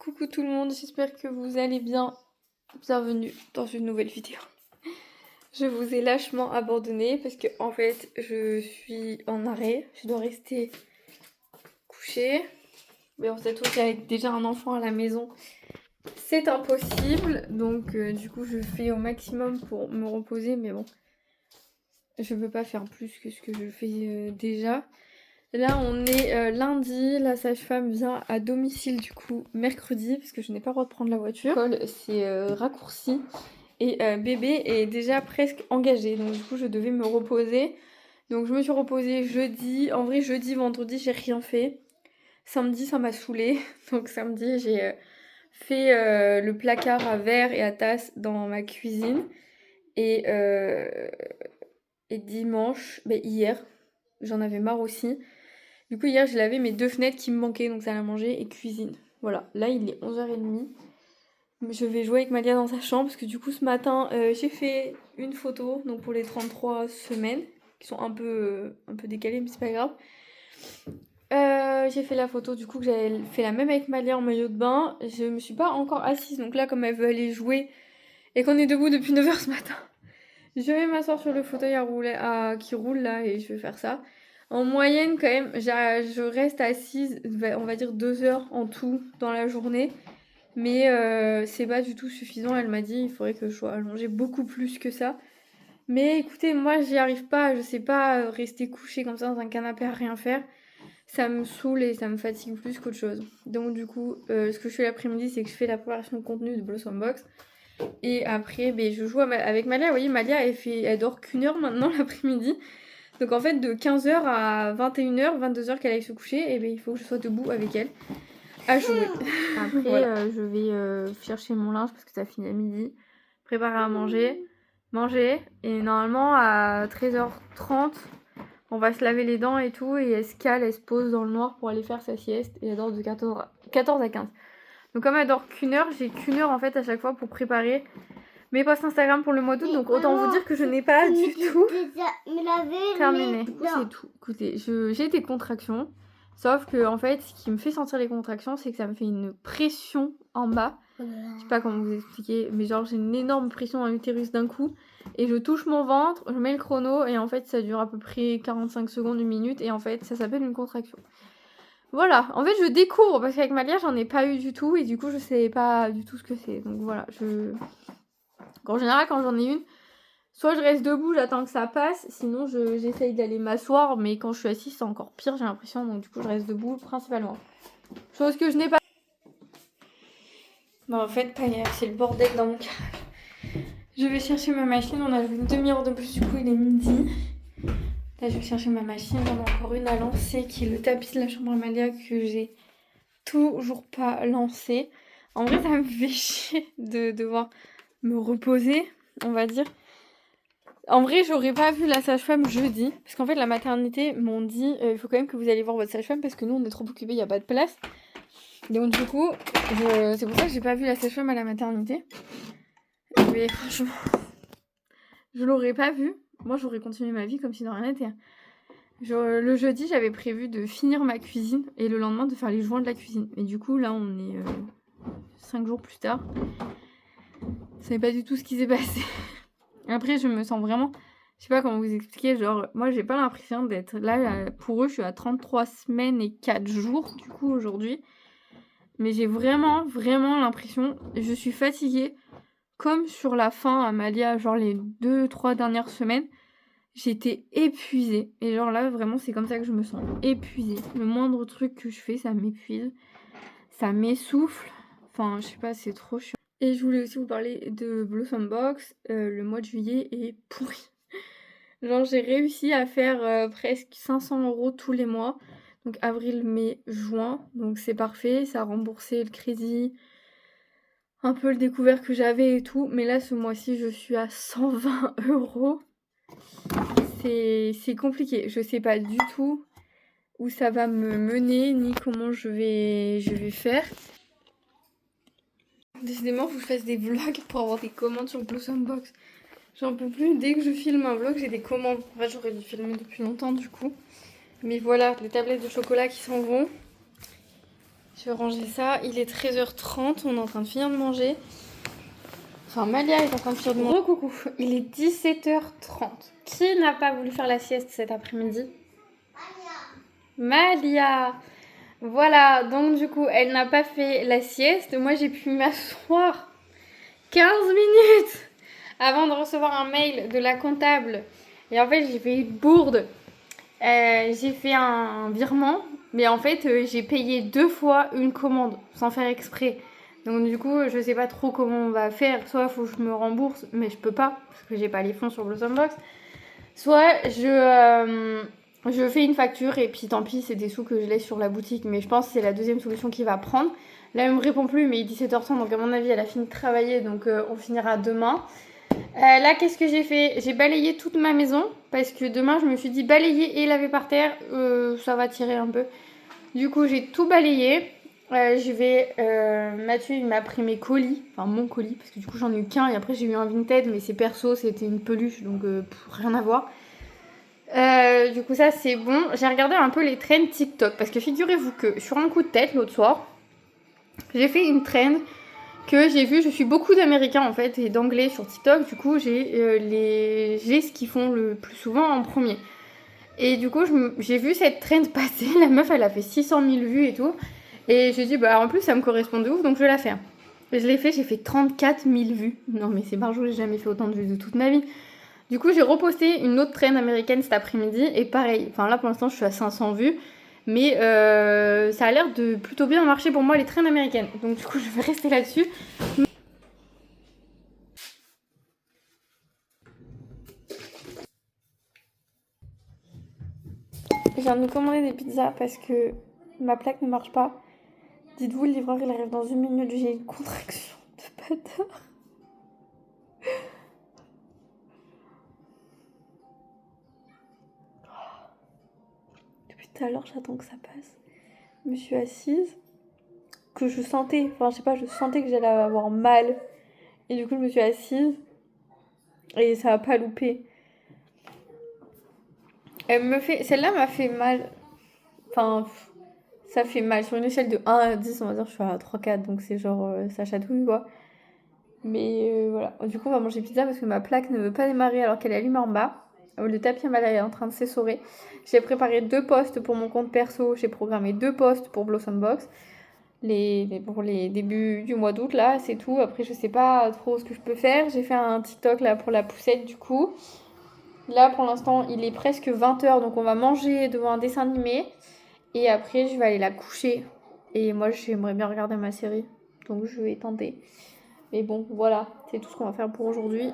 Coucou tout le monde, j'espère que vous allez bien. Bienvenue dans une nouvelle vidéo. Je vous ai lâchement abandonné parce que en fait je suis en arrêt. Je dois rester couchée. Mais on sait tous qu'avec déjà un enfant à la maison, c'est impossible. Donc du coup je fais au maximum pour me reposer. Mais bon, je peux pas faire plus que ce que je fais déjà. Là on est lundi, la sage-femme vient à domicile du coup mercredi parce que je n'ai pas le droit de prendre la voiture. L'école c'est raccourci et bébé est déjà presque engagé donc du coup je devais me reposer. Donc je me suis reposée jeudi, en vrai jeudi, vendredi j'ai rien fait. Samedi ça m'a saoulée donc samedi j'ai fait le placard à verre et à tasse dans ma cuisine et, et dimanche, hier j'en avais marre aussi. Du coup, hier, j'ai lavé mes 2 fenêtres qui me manquaient, donc salle à manger et cuisine. Voilà, là, il est 11h30. Je vais jouer avec Malia dans sa chambre, parce que du coup, ce matin, j'ai fait une photo, donc pour les 33 semaines, qui sont un peu décalées, mais c'est pas grave. J'ai fait la photo, du coup, que j'avais fait la même avec Malia en maillot de bain. Je me suis pas encore assise, donc là, comme elle veut aller jouer, et qu'on est debout depuis 9h ce matin, je vais m'asseoir sur le fauteuil qui roule là, et je vais faire ça. En moyenne, quand même, je reste assise, on va dire 2 heures en tout dans la journée. Mais c'est pas du tout suffisant. Elle m'a dit il faudrait que je sois allongée beaucoup plus que ça. Mais écoutez, moi, j'y arrive pas. Je sais pas rester couchée comme ça dans un canapé à rien faire. Ça me saoule et ça me fatigue plus qu'autre chose. Donc, du coup, ce que je fais l'après-midi, c'est que je fais la préparation de contenu de Blossom Box. Et après, je joue avec Malia. Vous voyez, Malia, elle dort qu'1 heure maintenant l'après-midi. Donc en fait, de 15h à 21h, 22h qu'elle aille se coucher, il faut que je sois debout avec elle à jouer. Après, voilà. Je vais chercher mon linge parce que ça finit à midi, préparer à manger, et normalement à 13h30, on va se laver les dents et tout, et elle se cale, elle se pose dans le noir pour aller faire sa sieste, et elle dort de 14 à 15. Donc comme elle dort qu'1 heure, j'ai qu'1 heure en fait à chaque fois pour préparer mes posts Instagram pour le mois d'août, donc autant vous dire que je n'ai pas du tout terminé. Du coup, c'est tout. Écoutez, j'ai des contractions, sauf que en fait, ce qui me fait sentir les contractions, c'est que ça me fait une pression en bas. Je sais pas comment vous expliquer, mais genre j'ai une énorme pression dans l'utérus d'un coup, et je touche mon ventre, je mets le chrono, et en fait, ça dure à peu près 45 secondes, 1 minute, et en fait, ça s'appelle une contraction. Voilà, en fait, je découvre parce qu'avec Malia, j'en ai pas eu du tout, et du coup, je savais pas du tout ce que c'est. Donc voilà, en général, quand j'en ai une, soit je reste debout, j'attends que ça passe, sinon j'essaye d'aller m'asseoir, mais quand je suis assise, c'est encore pire, j'ai l'impression, donc du coup, je reste debout principalement. Chose que je n'ai pas. Bon, en fait, c'est le bordel dans mon carré. Je vais chercher ma machine, on a joué une demi-heure de plus, du coup, il est midi. Là, je vais chercher ma machine, j'en ai encore une à lancer, qui est le tapis de la chambre à Malia que j'ai toujours pas lancé. En vrai, ça me fait chier de devoir me reposer, on va dire. En vrai, j'aurais pas vu la sage-femme jeudi, parce qu'en fait, la maternité m'ont dit il faut quand même que vous alliez voir votre sage-femme parce que nous, on est trop occupés, il n'y a pas de place. Donc, du coup, c'est pour ça que j'ai pas vu la sage-femme à la maternité. Mais franchement, je l'aurais pas vue. Moi, j'aurais continué ma vie comme si de rien n'était. Le jeudi, j'avais prévu de finir ma cuisine et le lendemain de faire les joints de la cuisine. Et du coup, là, on est 5 jours plus tard. Je savais pas du tout ce qui s'est passé. Après, je me sens vraiment... Je sais pas comment vous expliquer, genre, moi, j'ai pas l'impression d'être là. Pour eux, je suis à 33 semaines et 4 jours, du coup, aujourd'hui. Mais j'ai vraiment, vraiment l'impression... Je suis fatiguée, comme sur la fin, Amalia, genre les 2-3 dernières semaines. J'étais épuisée. Et genre là, vraiment, c'est comme ça que je me sens. Épuisée. Le moindre truc que je fais, ça m'épuise. Ça m'essouffle. Enfin, je sais pas, c'est trop chiant. Et je voulais aussi vous parler de Blossom Box. Le mois de juillet est pourri. Genre, j'ai réussi à faire presque 500 € tous les mois. Donc, avril, mai, juin. Donc, c'est parfait. Ça a remboursé le crédit. Un peu le découvert que j'avais et tout. Mais là, ce mois-ci, je suis à 120 €. C'est compliqué. Je sais pas du tout où ça va me mener, ni comment je vais faire. Décidément, faut que je fasse des vlogs pour avoir des commandes sur Blossom Box. J'en peux plus. Dès que je filme un vlog, j'ai des commandes. En fait, j'aurais dû filmer depuis longtemps du coup. Mais voilà, les tablettes de chocolat qui s'en vont. Je vais ranger ça. Il est 13h30, on est en train de finir de manger. Enfin, Malia est en train de finir de manger. Oh, coucou, il est 17h30. Qui n'a pas voulu faire la sieste cet après-midi? Malia. Voilà, donc du coup, elle n'a pas fait la sieste. Moi, j'ai pu m'asseoir 15 minutes avant de recevoir un mail de la comptable. Et en fait, j'ai fait une bourde. J'ai fait un virement, mais en fait, j'ai payé 2 fois une commande, sans faire exprès. Donc du coup, je sais pas trop comment on va faire. Soit il faut que je me rembourse, mais je peux pas, parce que j'ai pas les fonds sur Blossombox. Soit je fais une facture et puis tant pis, c'est des sous que je laisse sur la boutique. Mais je pense que c'est la deuxième solution qu'il va prendre. Là, elle me répond plus, mais il est 17h30, donc à mon avis, elle a fini de travailler, donc on finira demain. Là, qu'est-ce que j'ai fait? J'ai balayé toute ma maison, parce que demain, je me suis dit balayer et laver par terre, ça va tirer un peu. Du coup, j'ai tout balayé. Mathieu, il m'a pris mes colis, enfin mon colis, parce que du coup, j'en ai eu qu'un, et après, j'ai eu un Vinted, mais c'est perso, c'était une peluche, donc rien à voir. Du coup, ça, c'est bon. J'ai regardé un peu les trends TikTok, parce que figurez-vous que sur un coup de tête, l'autre soir, j'ai fait une trend que j'ai vu. Je suis beaucoup d'Américains en fait et d'Anglais sur TikTok. Du coup, j'ai ce qu'ils font le plus souvent en premier. Et du coup, j'ai vu cette trend passer. La meuf, elle a fait 600 000 vues et tout. Et j'ai dit, bah en plus, ça me correspond de ouf, donc je vais la faire. Et je l'ai fait, j'ai fait 34 000 vues. Non, mais c'est marrant, j'ai jamais fait autant de vues de toute ma vie. Du coup, j'ai reposté une autre trend américaine cet après-midi. Et pareil, enfin là pour l'instant, je suis à 500 vues. Mais ça a l'air de plutôt bien marcher pour moi, les trends américaines. Donc du coup, je vais rester là-dessus. Je viens de nous commander des pizzas parce que ma plaque ne marche pas. Dites-vous, le livreur il arrive dans 1 minute, j'ai une contraction de bâtard. Depuis tout à l'heure, j'attends que ça passe. Je me suis assise, que je sentais, enfin je sais pas, je sentais que j'allais avoir mal. Et du coup, je me suis assise et ça a pas loupé. Celle-là m'a fait mal. Enfin, ça fait mal. Sur une échelle de 1 à 10, on va dire, je suis à 3-4, donc c'est genre, ça chatouille quoi. Mais voilà. Du coup, on va manger pizza parce que ma plaque ne veut pas démarrer alors qu'elle est allumée en bas. Le tapis en bas là est en train de s'essorer. J'ai préparé 2 posts pour mon compte perso. J'ai programmé 2 posts pour Blossombox. Pour les débuts du mois d'août là, c'est tout. Après, je sais pas trop ce que je peux faire. J'ai fait un TikTok là pour la poussette du coup. Là, pour l'instant, il est presque 20h, donc on va manger devant un dessin animé. Et après, je vais aller la coucher. Et moi, j'aimerais bien regarder ma série. Donc, je vais tenter. Mais bon, voilà, c'est tout ce qu'on va faire pour aujourd'hui.